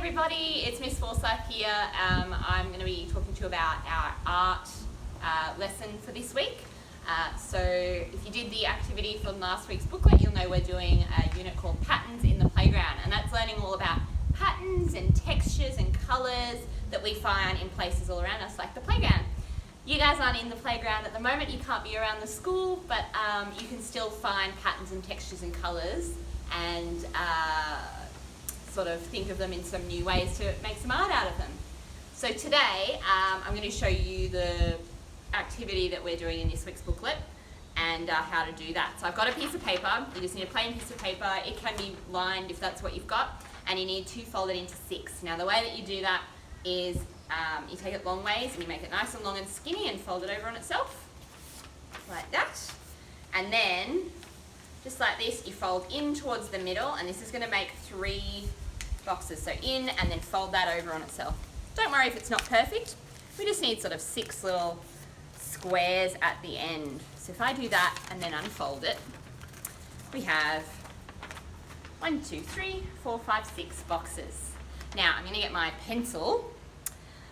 everybody, it's Miss Forsyth here. I'm going to be talking to you about our art lesson for this week. So if you did the activity from last week's booklet, you'll know we're doing a unit called Patterns in the Playground, and that's learning all about patterns and textures and colours that we find in places all around us, like the playground. You guys aren't in the playground at the moment, you can't be around the school, but you can still find patterns and textures and colours and sort of think of them in some new ways to make some art out of them. So today I'm going to show you the activity that we're doing in this week's booklet and how to do that. So I've got a piece of paper. You just need a plain piece of paper. It can be lined if that's what you've got, and you need to fold it into 6. Now the way that you do that is you take it long ways and you make it nice and long and skinny and fold it over on itself like that, and then just like this you fold in towards the middle, and this is going to make 3 boxes, so in and then fold that over on itself. Don't worry if it's not perfect, we just need sort of 6 little squares at the end. So if I do that and then unfold it, we have 1, 2, 3, 4, 5, 6 boxes. Now I'm going to get my pencil.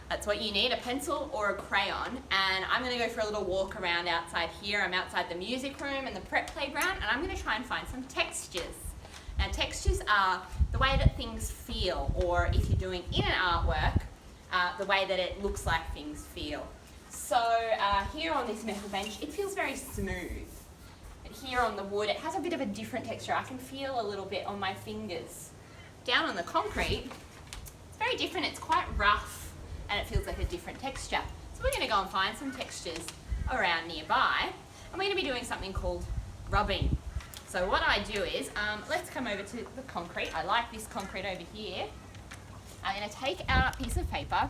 That's what you need, a pencil or a crayon, and I'm going to go for a little walk around outside here. I'm outside the music room and the prep playground, and I'm going to try and find some textures. Now textures are the way that things feel, or if you're doing in an artwork, the way that it looks like things feel. So here on this metal bench, it feels very smooth. But here on the wood, it has a bit of a different texture. I can feel a little bit on my fingers. Down on the concrete, it's very different. It's quite rough and it feels like a different texture. So we're going to go and find some textures around nearby, and we're going to be doing something called rubbing. So what I do is, let's come over to the concrete. I like this concrete over here. I'm going to take our piece of paper, I'm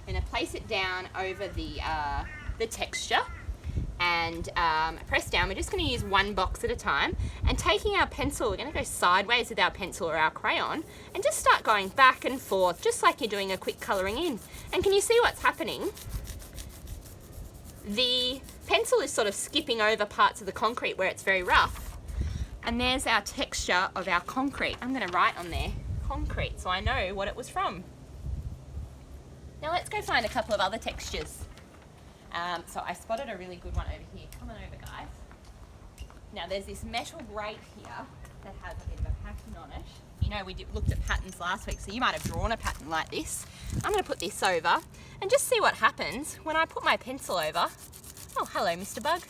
going to place it down over the texture and press down. We're just going to use 1 box at a time, and taking our pencil, we're going to go sideways with our pencil or our crayon and just start going back and forth, just like you're doing a quick colouring in. And can you see what's happening? The pencil is sort of skipping over parts of the concrete where it's very rough. And there's our texture of our concrete. I'm going to write on there, concrete, so I know what it was from. Now let's go find a couple of other textures. So I spotted a really good one over here. Come on over, guys. Now there's this metal grate here that has a bit of a pattern on it. You know, we looked at patterns last week, so you might have drawn a pattern like this. I'm going to put this over and just see what happens when I put my pencil over. Oh, hello, Mr. Bug.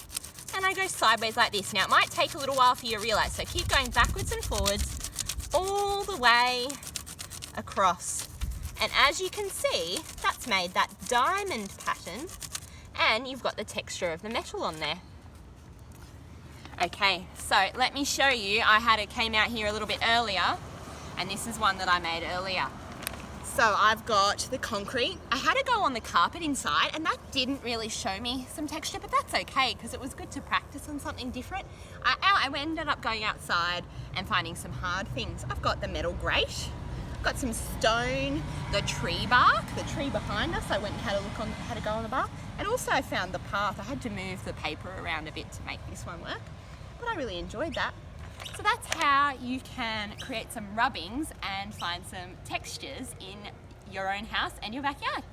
And I go sideways like this. Now it might take a little while for you to realise, so keep going backwards and forwards all the way across. And as you can see, that's made that diamond pattern, and you've got the texture of the metal on there. Okay, so let me show you. Came out here a little bit earlier, and this is one that I made earlier. So I've got the concrete. I had to go on the carpet inside, and that didn't really show me some texture, but that's okay because it was good to practice on something different. I ended up going outside and finding some hard things. I've got the metal grate. I've got some stone, the tree bark, the tree behind us. I went and had a look on, had a go on the bark, and also I found the path. I had to move the paper around a bit to make this one work, but I really enjoyed that. So that's how you can create some rubbings and find some textures in your own house and your backyard.